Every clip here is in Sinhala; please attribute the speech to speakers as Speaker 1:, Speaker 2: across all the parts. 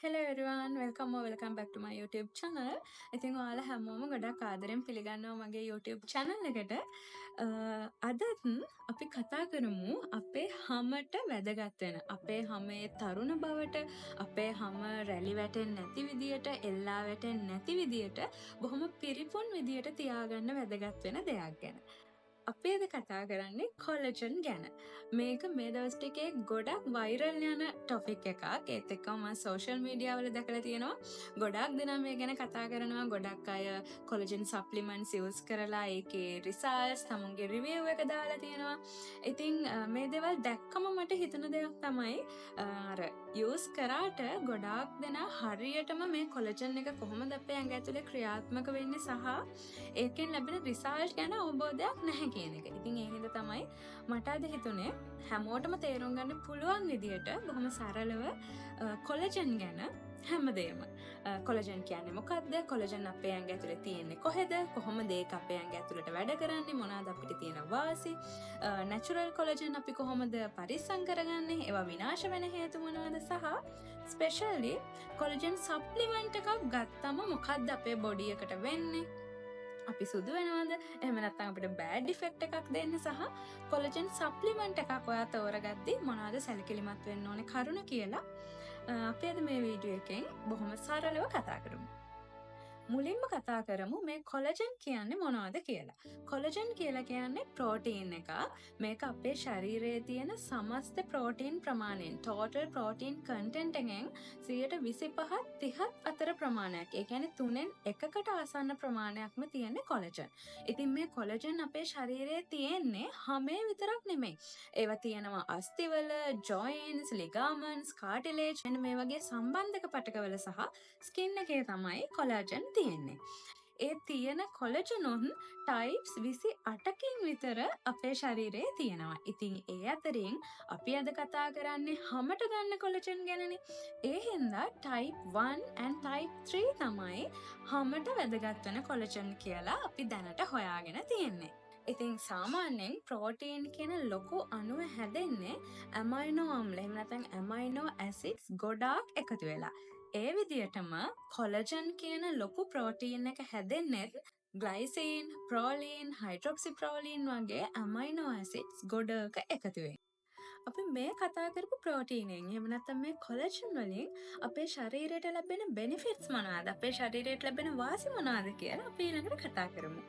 Speaker 1: Hello everyone, welcome back to my YouTube channel. ඉතින් ඔයාලා හැමෝම ගොඩක් ආදරෙන් පිළිගන්නවා මගේ YouTube channel එකට. අදත් අපි කතා කරමු අපේ හැමට වැදගත් වෙන අපේ හැමේ තරුණ බවට අපේ හැම රැලි වැටෙන්නේ නැති විදියට එල්ලා වැටෙන්නේ නැති විදියට බොහොම පිරිපුන් විදියට තියාගන්න වැදගත් වෙන දෙයක් ගැන. අපි අද කතා කරන්නේ කොලජන් ගැන. මේක මේ දවස් ටිකේ ගොඩක් වෛරල් යන ටොපික් එකක්. ඒත් එක්කම මම සෝෂල් මීඩියා වල දැකලා තියෙනවා. ගොඩක් දෙනා මේ ගැන කතා කරනවා. ගොඩක් අය කොලජන් සප්ලිමන්ට්ස් යූස් කරලා ඒකේ රිසල්ට්ස් තමුන්ගේ රිවිව් එක දාලා තියෙනවා. ඉතින් මේ දේවල් දැක්කම මට හිතුණ දෙයක් තමයි අර යූස් කරාට ගොඩාක් දෙනා හරියටම මේ කොලජන් එක කොහොමද අපේ ඇඟ ඇතුලේ ක්‍රියාත්මක වෙන්නේ සහ ඒකෙන් ලැබෙන රිසල්ට් ගැන අවබෝධයක් නැහැ කියන එක. ඉතින් ඒ හින්දා තමයි මට අද හිතුනේ හැමෝටම තේරුම් ගන්න පුළුවන් විදියට බොහොම සරලව කොලජන් ගැන හැමදේම. කොලජන් කියන්නේ මොකක්ද? කොලජන් අපේ ඇඟ ඇතුලේ තියෙන්නේ කොහෙද? කොහොමද ඒක අපේ ඇඟ ඇතුලට වැඩ කරන්නේ? මොනවාද අපිට තියෙන වාසි? නැචරල් කොලජන් අපි කොහොමද පරිස්සම් කරගන්නේ? ඒවා විනාශ වෙන හේතු මොනවද? සහ ස්පෙෂලි කොලජන් සප්ලිමන්ට් එකක් ගත්තම මොකක්ද අපේ බොඩි එකට වෙන්නේ? අපි සුදු වෙනවද? එහෙම නැත්නම් අපිට බෑඩ් ඉෆෙක්ට් එකක් දෙන්න සහ කොලජන් සප්ලිමන්ට් එකක් ඔයා තෝරගද්දි මොනවද සැලකිලිමත් වෙන්න ඕනේ කරුණ කියලා අපි අද මේ වීඩියෝ එකෙන් බොහොම සරලව කතා කරමු. මුලින්ම කතා කරමු මේ කොලජන් කියන්නේ මොනවද කියලා. කොලජන් කියලා කියන්නේ ප්‍රෝටීන් එකක්. මේක අපේ ශරීරයේ තියෙන සමස්ත ප්‍රෝටීන් ප්‍රමාණයෙන් total protein content එකෙන් 25ත් 30ත් අතර ප්‍රමාණයක්. ඒ කියන්නේ තුනෙන් එකකට ආසන්න ප්‍රමාණයක්ම තියෙන්නේ කොලජන්. ඉතින් මේ කොලජන් අපේ ශරීරයේ තියෙන්නේ හැමේ විතරක් නෙමෙයි. ඒවා තියෙනවා අස්තිවල, joints, ligaments, cartilage මෙන්න මේ වගේ සම්බන්ධක පටකවල සහ ස්කින් එකේ තමයි කොලාජන් තියෙන්නේ. ඒ තියෙන කොලජනොන් ටයිප්ස් 28කින් විතර අපේ ශරීරයේ තියෙනවා. ඉතින් ඒ අතරින් අපි අද කතා කරන්නේ හැමට ගන්න කොලජන් ගැනනේ. ඒ හින්දා type 1 and type 3 තමයි හැමට වැදගත් වෙන කොලජන් කියලා අපි දැනට හොයාගෙන තියෙන්නේ. ඉතින් සාමාන්‍යයෙන් ප්‍රෝටීන් කියන ලොකු අණුව හැදෙන්නේ ඇමයිනෝ අම්ල එහෙම නැත්නම් ඇමයිනෝ ඇසිඩ්ස් ගොඩාක් එකතු වෙලා. ඒ විදිහටම කොලජන් කියන ලොකු ප්‍රෝටීන් එක හැදෙන්නේ ග්ලයිසින්, ප්‍රෝලීන්, හයිඩ්‍රොක්සිප්‍රෝලීන් වගේ ඇමයිනෝ ඇසිඩ්ස් ගොඩක එකතු වෙයි. අපි මේ කතා කරපු ප්‍රෝටීනෙන් එහෙම නැත්නම් මේ කොලජන් වලින් අපේ ශරීරයට ලැබෙන බෙනිෆිට්ස් මොනවාද? අපේ ශරීරයට ලැබෙන වාසි මොනවාද කියලා අපි ඊළඟට කතා කරමු.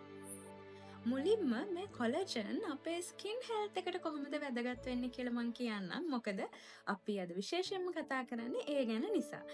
Speaker 1: මුලින්ම මේ කොලජන් අපේ ස්කින් හෙල්ත් එකට කොහොමද වැදගත් වෙන්නේ කියලා මම කියන්නම්. මොකද අපි අද විශේෂයෙන්ම කතා කරන්නේ ඒ ගැන නිසා.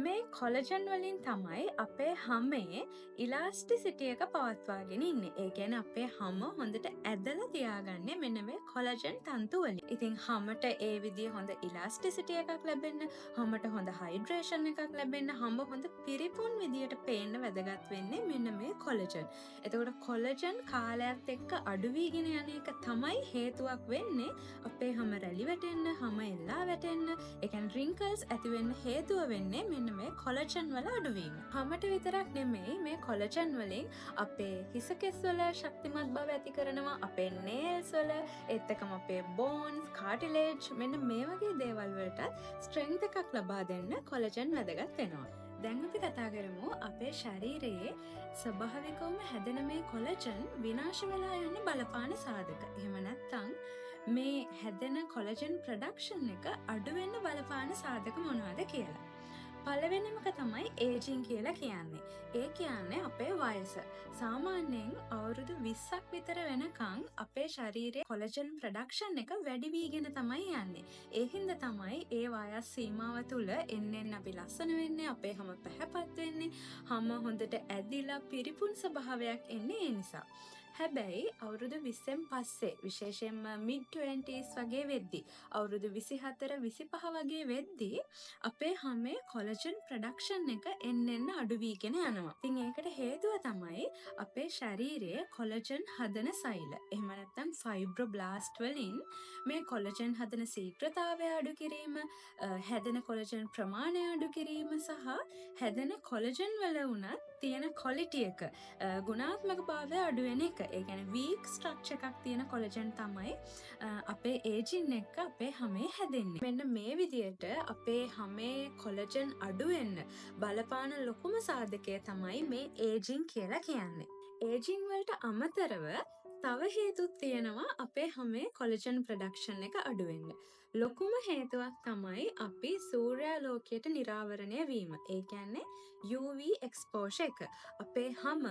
Speaker 1: මේ කොලජන් වලින් තමයි අපේ හැමේ ඉලාස්ටිසිටි එක පවත්වාගෙන ඉන්නේ. ඒ කියන්නේ අපේ හැම හොඳට ඇදලා තියාගන්නේ මෙන්න මේ කොලජන් තන්තු වලින්. ඉතින් හැමට ඒ විදිහේ හොඳ ඉලාස්ටිසිටි එකක් ලැබෙන්න, හැමට හොඳ හයිඩ්‍රේෂන් එකක් ලැබෙන්න, හැම හොඳ පිරිපුන් විදියට පේන්න වැදගත් වෙන්නේ මෙන්න මේ කොලජන්. එතකොට කොලජන් කාලයත් එක්ක අඩු වීගෙන යන එක තමයි හේතුවක් වෙන්නේ අපේ හැම රැලි වැටෙන්න, හැම එල්ලා වැටෙන්න, ඒ කියන්නේ රින්කල්ස් ඇති වෙන්න හේතුව වෙන්නේ මෙන්න මේ කොලජන් වල අඩුවීම. හැමට විතරක් නෙමෙයි මේ කොලජන් වලින් අපේ හිස කෙස් වල ශක්තිමත් බව ඇති කරනවා, අපේ නේල්ස් වල, ඒත් එක්කම අපේ බෝන්ස්, කාටිලේජ් මෙන්න මේ වගේ දේවල් වලට ස්ට්‍රෙන්ග්ත් එකක් ලබා දෙන්න කොලජන් වැදගත් වෙනවා. දැන් අපි කතා කරමු අපේ ශරීරයේ ස්වභාවිකවම හැදෙන මේ කොලජන් විනාශ වෙලා යන්න බලපාන සාධක. එහෙම නැත්නම් මේ හැදෙන කොලජන් ප්‍රොඩක්ෂන් එක අඩු වෙන්න බලපාන සාධක මොනවද කියලා. පළවෙනිම එක තමයි ඒජින් කියලා කියන්නේ. ඒ කියන්නේ අපේ වයස. සාමාන්‍යයෙන් අවුරුදු 20ක් විතර වෙනකන් අපේ ශරීරයේ කොලජන් ප්‍රොඩක්ෂන් එක වැඩි වීගෙන තමයි යන්නේ. ඒ හින්දා තමයි ඒ වයස් සීමාව තුල එන්නෙන් අපි ලස්සන වෙන්නේ, අපේ හැම පැහැපත් වෙන්නේ, හැම හොඳට ඇදිලා පිරිපුන් ස්වභාවයක් එන්නේ ඒ නිසා. හැබැයි අවුරුදු 20න් පස්සේ විශේෂයෙන්ම mid 20s වගේ වෙද්දි අවුරුදු 24 25 වගේ වෙද්දි අපේ හැමේ කොලජන් ප්‍රොඩක්ෂන් එක එන්න අඩු වීගෙන යනවා. ඉතින් ඒකට හේතුව තමයි අපේ ශරීරයේ කොලජන් හදන සෛල. එහෙම නැත්නම් ෆයිබ්‍රොබ්ලාස්ට් වලින් මේ කොලජන් හදන ශීඝ්‍රතාවය අඩු කිරීම, හැදෙන කොලජන් ප්‍රමාණය අඩු කිරීම සහ හැදෙන කොලජන් වල උනත් තියෙන ක්වොලිටි එක, ගුණාත්මක භාවය අඩු වෙන එක. ඒ කියන්නේ weak structure එකක් තියෙන කොලජන් තමයි අපේ ඒජින් එක අපේ හැමේ හැදෙන්නේ. මෙන්න මේ විදියට අපේ හැමේ කොලජන් අඩු වෙන්න බලපාන ලොකුම සාධකය තමයි මේ ඒජින් කියලා කියන්නේ. ඒජින් වලට අමතරව තව හේතුත් තියෙනවා අපේ හැමේ කොලජන් ප්‍රොඩක්ෂන් එක අඩු වෙන්න. ලොකුම හේතුවක් තමයි අපි සූර්යාලෝකයට නිරාවරණය වීම. ඒ කියන්නේ UV exposure එක. අපේ හැම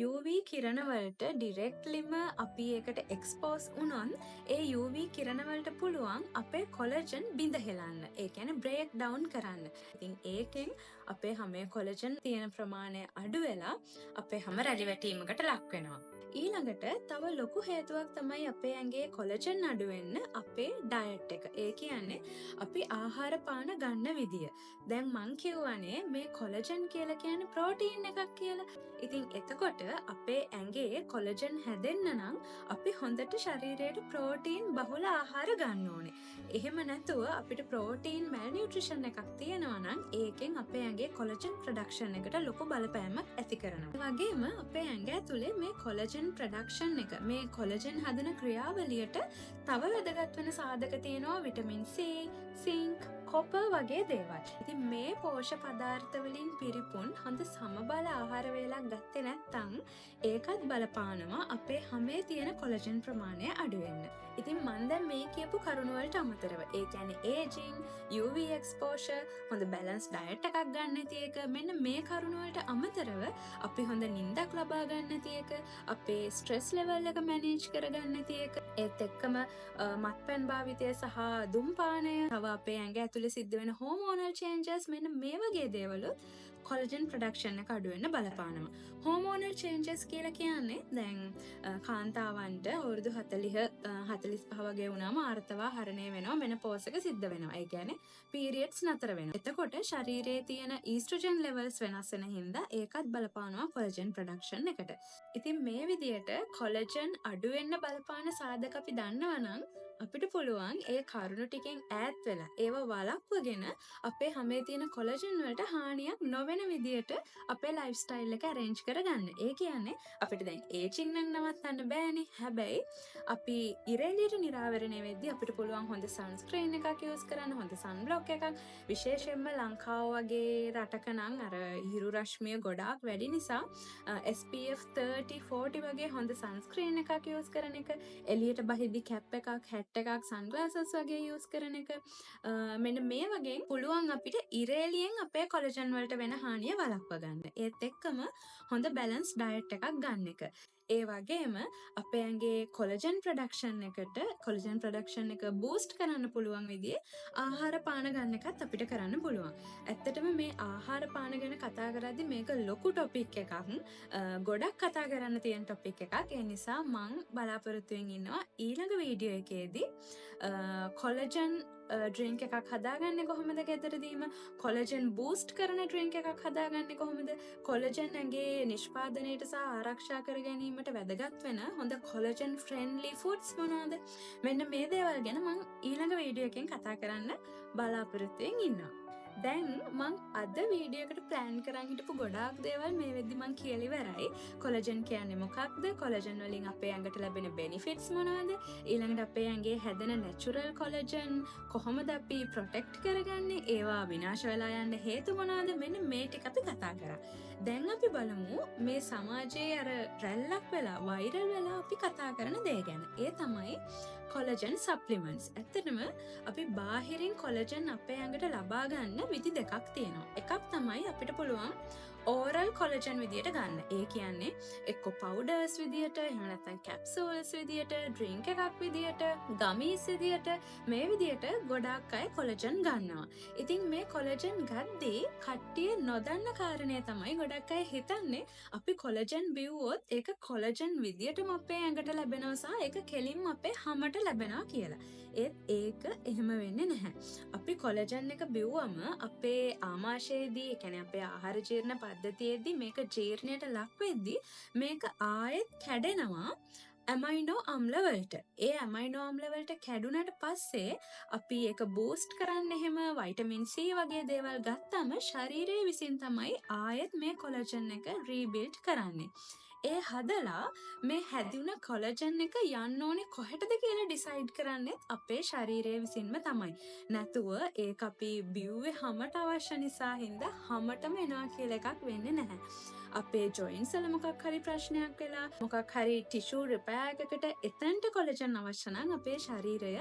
Speaker 1: UV කිරණ වලට ඩිරෙක්ට්ලිම අපි ඒකට එක්ස්පෝස් වුණොත් ඒ UV කිරණ වලට පුළුවන් අපේ කොලජන් බිඳ හෙලන්න. ඒ කියන්නේ බ්‍රේක් ඩවුන් කරන්න. ඉතින් ඒකෙන් අපේ හැමේ කොලජන් තියෙන ප්‍රමාණය අඩු වෙලා අපේ හැම රැලි වැටීමකට ලක් වෙනවා. ඊළඟට තව ලොකු හේතුවක් තමයි අපේ ඇඟේ කොලජන් අඩු වෙන්න අපේ ඩයට් එක. ඒ කියන්නේ අපි ආහාර පාන ගන්න විදිය. දැන් මං කියවනේ මේ කොලජන් කියලා කියන්නේ ප්‍රෝටීන් එකක් කියලා. ඉතින් එතකොට අපේ ඇඟේ කොලජන් හැදෙන්න නම් අපි හොඳට ශරීරයට ප්‍රෝටීන් බහුල ආහාර ගන්න ඕනේ. එහෙම නැතුව අපිට ප්‍රෝටීන් මැල්නියුට්‍රිෂන් එකක් තියෙනවා නම් ඒකෙන් අපේ ඇඟේ කොලජන් ප්‍රොඩක්ෂන් එකට ලොකු බලපෑමක් ඇති කරනවා. ඒ වගේම අපේ ඇඟ ඇතුලේ මේ කොලජන් ප්‍රොඩක්ෂන් එක මේ කොලජන් හදන ක්‍රියාවලියට තව වැදගත් වෙන සාධක තියෙනවා විටමින් C, සින්ක්, කොපර් වගේ දේවල්. ඉතින් මේ පෝෂක පදාර්ථ වලින් පිරිපුන් හොඳ සමබල ආහාර වේලක් ගත්තේ නැත්නම් ඒකත් බලපානවා අපේ හැමේ තියෙන කොලජන් ප්‍රමාණය අඩු වෙන්න. ඉතින් මම දැන් මේ කියපු කරුණු වලට අමතරව ඒ කියන්නේ ඒජින්, UV exposure, හොඳ බැලන්ස් ඩයට් එකක් ගන්න නැති එක, මෙන්න මේ කරුණු වලට අමතරව අපි හොඳ නිින්දක් ලබා ගන්න නැති එක, අපේ ස්ට්‍රෙස් ලෙවල් එක මැනේජ් කරගන්න නැති එක, ඒත් එක්කම මත්පැන් භාවිතය සහ දුම්පානය, තව අපේ ඇඟ ඇතුලේ සිද්ධ වෙන හෝමෝනල් චේන්ජස්, මෙන්න මේ වගේ දේවලුත් කොලජන් ප්‍රොඩක්ෂන් එක අඩු වෙන්න බලපානවා. හෝමෝනල් චේන්ජස් කියලා කියන්නේ දැන් කාන්තාවන්ට අවුරුදු 45 වගේ වුණාම ආර්තවා හරණය වෙනවා, මෙනෝපෝස් එක සිද්ධ වෙනවා. ඒ කියන්නේ පීරියඩ්ස් නතර වෙනවා. එතකොට ශරීරයේ තියෙන ඊස්ට්‍රොජන් ලෙවල්ස් වෙනස් වෙන හින්දා ඒකත් බලපානවා කොලජන් ප්‍රොඩක්ෂන් එකට. ඉතින් මේ විදියට කොලජන් අඩු වෙන්න බලපාන සාධක අපි දන්නවා නම් අපිට පුළුවන් ඒ කරුණු ටිකෙන් ඈත් වෙලා ඒව වළක්වගෙන අපේ හැමේ තියෙන කොලජන් වලට හානියක් නොවෙන විදියට අපේ ලයිෆ් ස්ටයිල් එක arrange කරගන්න. ඒ කියන්නේ අපිට දැන් ඒජින් නම් නවත්තන්න බෑනේ. හැබැයි අපි ඉරෙලියට නිරාවරණය වෙද්දී අපිට පුළුවන් හොඳ සන්ස්ක්‍රීන් එකක් යූස් කරන්න, හොඳ සන් බ්ලොක් එකක්. විශේෂයෙන්ම ලංකාව වගේ රටක නම් අර හිරු රශ්මිය ගොඩාක් වැඩි නිසා SPF 30 40 වගේ හොඳ සන්ස්ක්‍රීන් එකක් යූස් කරන එක, එළියට බහිද්දි කැප් එකක්, හැට් එකක්, සන්ග්ලාසස් වගේ යූස් කරන එක, මෙන්න මේ වගේ පුළුවන් අපිට ඉරේලියෙන් අපේ කොලජන් වලට වෙන හානිය වළක්වා ගන්න. ඒත් එක්කම හොඳ බැලන්ස් ඩයට් එකක් ගන්න එක. ඒ වගේම අපේ ඇඟේ කොලජන් ප්‍රොඩක්ෂන් එක බූස්ට් කරන්න පුළුවන් විදිහේ ආහාර පාන ගන්න එකත් අපිට කරන්න පුළුවන්. ඇත්තටම මේ ආහාර පාන ගැන කතා කරද්දී මේක ලොකු ටොපික් එකක්. ගොඩක් කතා කරන්න තියෙන ටොපික් එකක්. ඒ නිසා මම බලාපොරොත්තු වෙමින් ඉන්නවා ඊළඟ වීඩියෝ එකේදී කොලජන් ඩ්‍රින්ක් එකක් හදාගන්නේ කොහොමද ගෙදරදීම, කොලජන් බූස්ට් කරන ඩ්‍රින්ක් එකක් හදාගන්නේ කොහොමද, කොලජන් ඇඟේ නිෂ්පාදනයට සහ ආරක්ෂා කර ගැනීමට වැදගත් වෙන හොඳ කොලජන් ෆ්‍රෙන්ඩ්ලි ෆුඩ්ස් මොනවද, මෙන්න මේ දේවල් ගැන මම ඊළඟ වීඩියෝ එකෙන් කතා කරන්න බලාපොරොත්තු වෙමින් ඉන්නවා. දැන් මං අද වීඩියෝ එකට ප්ලෑන් කරන් හිටපු ගොඩාක් දේවල් මේ වෙද්දි මං කියලා ඉවරයි. කොලජන් කියන්නේ මොකක්ද? කොලජන් වලින් අපේ ඇඟට ලැබෙන බෙනිෆිට්ස් මොනවද? ඊළඟට අපේ ඇඟේ හැදෙන නැචරල් කොලජන් කොහොමද අපි ප්‍රොටෙක්ට් කරගන්නේ? ඒවා විනාශ වෙලා යන්න හේතු මොනවද? මෙන්න මේ ටික අපි කතා කරා. දැන් අපි බලමු මේ සමාජයේ අර රැල්ලක් වෙලා වෛරල් වෙලා අපි කතා කරන දේ ගැන. ඒ තමයි කොලජන් සප්ලිමන්ට්ස්. ඇත්තටම අපි බාහිරින් කොලජන් අපේ ඇඟට ලබා ගන්න විදි දෙකක් තියෙනවා. එකක් තමයි අපිට පුළුවන් ඕරල් කොලජන් විදියට ගන්න. ඒ කියන්නේ එක්ක පවුඩර්ස් විදියට, එහෙම නැත්නම් කැප්සූල්ස් විදියට, ඩ්‍රින්ක් එකක් විදියට, ගමීස් විදියට, මේ විදියට ගොඩාක් අය කොලජන් ගන්නවා. ඉතින් මේ කොලජන් ගද්දී කට්ටිය නොදන්න කාරණය තමයි ගොඩක් අය හිතන්නේ අපි කොලජන් බිව්වොත් ඒක කොලජන් විදියටම අපේ ඇඟට ලැබෙනවා සහ ඒක කෙලින්ම අපේ හැමට ලැබෙනවා කියලා. ඒත් ඒක එහෙම වෙන්නේ නැහැ. අපි කොලජන් එක බිව්වම අපේ ආමාශයේදී, ඒ කියන්නේ අපේ ආහාර ජීර්ණ පද්ධතියේදී මේක ජීර්ණයට ලක් වෙද්දී මේක ආයෙත් කැඩෙනවා ඇමයිනෝ අම්ල වලට. ඒ ඇමයිනෝ අම්ල වලට කැඩුනට පස්සේ අපි ඒක බූස්ට් කරන්න එහෙම වයිටමින් C වගේ දේවල් ගත්තම ශරීරය විසින් තමයි ආයෙත් මේ කොලජන් එක රීබිල්ඩ් කරන්නේ. ඒ හදලා මේ හැදුන කොලජන් එක යන්න ඕනේ කොහෙටද කියලා ඩිසයිඩ් කරන්නේ අපේ ශරීරය විසින්ම තමයි. නැතුව ඒක අපි බිව්වේ හමට අවශ්‍ය නිසා හින්දා හමටම එනවා කියලා එකක් වෙන්නේ නැහැ. අපේ ජොයින්ස් වල මොකක් හරි ප්‍රශ්නයක් වෙලා මොකක් හරි ටිෂු රිපෙයාර් එකකට එතනට කොලජන් අවශ්‍ය නම් අපේ ශරීරය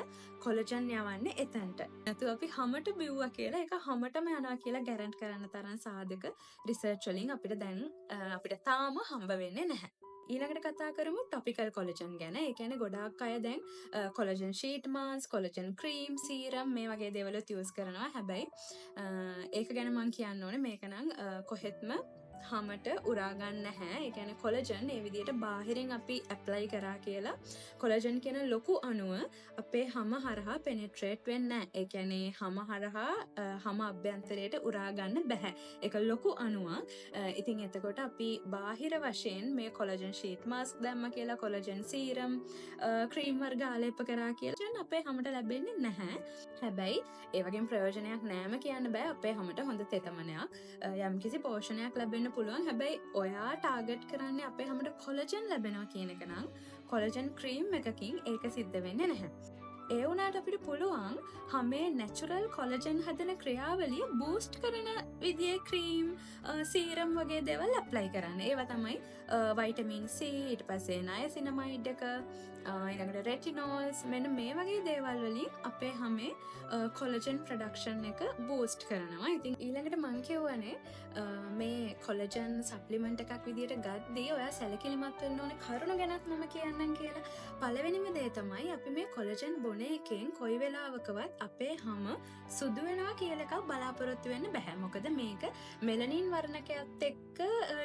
Speaker 1: කොලජන් යවන්නේ එතනට. නැතුව අපි හමට බිව්වා කියලා ඒක හමටම යනවා කියලා ගැරන්ට් කරන්න තරම් සාධක රිසර්ච් වලින් අපිට දැන් අපිට තාම හම්බ වෙන්නේ නැහැ. ඊළඟට කතා කරමු ටොපිකල් කොලජන් ගැන. ඒ කියන්නේ ගොඩාක් අය දැන් collagen sheet mask, collagen cream, serum මේ වගේ දේවල් යූස් කරනවා. හැබැයි ඒක ගැන මම කියන්න ඕනේ මේක නම් කොහෙත්ම හමට උරාගන්න නැහැ. ඒ කියන්නේ කොලජන් ඒ විදිහට බාහිරින් අපි ඇප්ලයි කරා කියලා කොලජන් කියන ලොකු අණුව අපේ හම හරහා පෙනිට්‍රේට් වෙන්නේ නැහැ. ඒ කියන්නේ හම හරහා හම අභ්‍යන්තරයට උරා ගන්න බෑ. ඒක ලොකු අණුවක්. ඉතින් එතකොට අපි බාහිර වශයෙන් මේ කොලජන් ෂීට් මාස්ක් දැම්ම කියලා කොලජන් සීරම් ක්‍රීම් වර්ග ආලේප කරා කියලා අපේ හමට ලැබෙන්නේ නැහැ. හැබැයි ඒ වගේ ප්‍රයෝජනයක් නෑම කියන්න බෑ. අපේ හමට හොඳ තෙතමනයක් යම්කිසි පෝෂණයක් ලැබෙන්න පුළුවන්. හැබැයි ඔයා ටාගට් කරන්නේ අපේ හමට කොලජන් ලැබෙනවා කියන එක නම් කොලජන් ක්‍රීම් එකකින් ඒක සිද්ධ වෙන්නේ නැහැ. ඒ වුණාට අපිට පුළුවන් හමේ නැචරල් කොලජන් හදන ක්‍රියාවලිය බූස්ට් කරන විදිහේ ක්‍රීම් සීරම් වගේ දේවල් ඇප්ලයි කරන්න. ඒවා තමයි වයිටමින් C, ඊට පස්සේ නයසිනමයිඩ් එක, ඊළඟට රෙටිනෝල්ස්, මෙන්න මේ වගේ දේවල් වලින් අපේ හමේ කොලජන් ප්‍රොඩක්ෂන් එක බූස්ට් කරනවා. ඉතින් ඊළඟට මං කියවනේ මේ කොලජන් සප්ලිමන්ට් එකක් විදිහට ගද්දී ඔයා සැලකිලිමත් වෙන්න ඕනේ කරුණු ගැනත් මම කියන්නම් කියලා. පළවෙනිම දේ තමයි අපි මේ කොලජන් බොන එකෙන් කොයි වෙලාවකවත් අපේ හම සුදු වෙනවා කියලා එකක් බලාපොරොත්තු වෙන්න බෑ. මොකද මේක මෙලනින් වර්ණකයත් එක්ක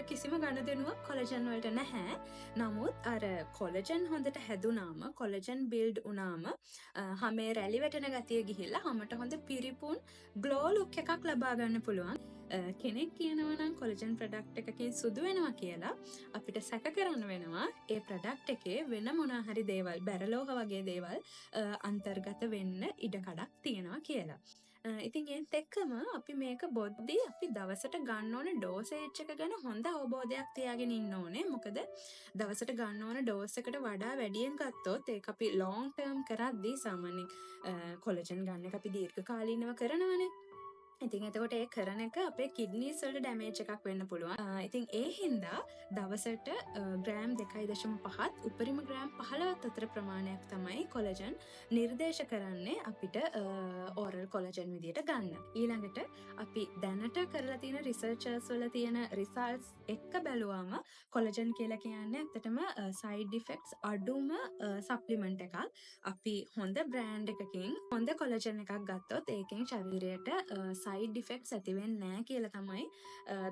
Speaker 1: කිසිම ගනුදෙනුවක් කොලජන් වලට නැහැ. නමුත් අර කොලජන් හොඳට හැදුනාම කොලජන් බිල්ඩ් වුණාම හමේ රැලි වැටෙන ගතිය ගිහිල්ලා හමට හොඳ පිරිපුන් ග්ලෝ ලුක් එකක් ලබා ගන්න පුළුවන්. කෙනෙක් කියනවා නම් කොලජන් ප්‍රොඩක්ට් එකකින් සුදු වෙනවා කියලා අපිට සැක කරන්න වෙනවා ඒ ප්‍රොඩක්ට් එකේ වෙන මොනවා හරි දේවල් බැරලෝහ වගේ දේවල් අන්තර්ගත වෙන්න ඉඩකඩක් තියෙනවා කියලා. ඉතින් ඒත් එක්කම අපි මේක බොද්දී අපි දවසට ගන්න ඕන ඩෝසේජ් එක ගැන හොඳ අවබෝධයක් තියාගෙන ඉන්න ඕනේ. මොකද දවසට ගන්න ඕන ඩෝස් එකට වඩා වැඩියෙන් ගත්තොත් ඒක අපි ලොන්గ్ ටර්ම් කරද්දී සාමාන්‍යයෙන් කොලජන් ගන්න එක අපි දීර්ඝ කාලීනව කරනවනේ. ඉතින් එතකොට ඒ කරන එක අපේ කිඩ්නීස් වලට ඩැමේජ් එකක් වෙන්න පුළුවන්. ඉතින් ඒ හින්දා දවසට ග්‍රෑම් 2.5ත් උපරිම ග්‍රෑම් 15ත් අතර ප්‍රමාණයක් තමයි කොලජන් නිර්දේශ කරන්නේ අපිට ඕරල් කොලජන් විදියට ගන්න. ඊළඟට අපි දැනට කරලා තියෙන රිසර්චර්ස් වල තියෙන රිසල්ට්ස් එක්ක බැලුවාම කොලජන් කියලා කියන්නේ ඇත්තටම සයිඩ් ඉෆෙක්ට්ස් අඩුම සප්ලිමන්ට් එකක්. අපි හොඳ බ්‍රෑන්ඩ් එකකින් හොඳ කොලජන් එකක් ගත්තොත් ඒකෙන් ශරීරයට සයිඩ් ඉෆෙක්ට්ස් ඇති වෙන්නේ නැහැ කියලා තමයි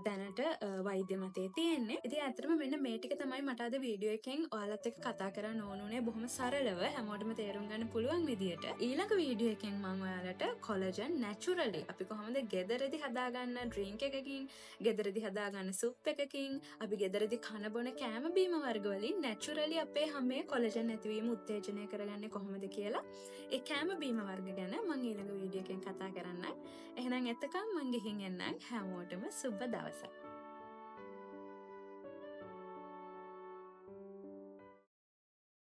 Speaker 1: දැනට වෛද්‍ය මතයේ තියෙන්නේ. ඉතින් ඇත්තටම මෙන්න මේ ටික තමයි මට අද වීඩියෝ එකෙන් ඔයාලත් එක්ක කතා කරන්න ඕනුනේ බොහොම සරලව හැමෝටම තේරුම් ගන්න පුළුවන් විදියට. ඊළඟ වීඩියෝ එකෙන් මම ඔයාලට කොලජන් නැචරලි අපි කොහොමද ගෙදරදී හදාගන්න ඩ්‍රින්ක් එකකින්, ගෙදරදී හදාගන්න සුප් එකකින්, අපි ගෙදරදී කන බොන කෑම බීම වර්ග වලින් නැචරලි අපේ හැමේ කොලජන් නැතිවීම උත්තේජනය කරගන්නේ කොහොමද කියලා ඒ කෑම බීම වර්ග ගැන මම ඊළඟ වීඩියෝ එකෙන් කතා කරන්නම්. එහෙනම් එතකම් මං ගිහින් එන්නම්. හැමෝටම සුබ දවසක්.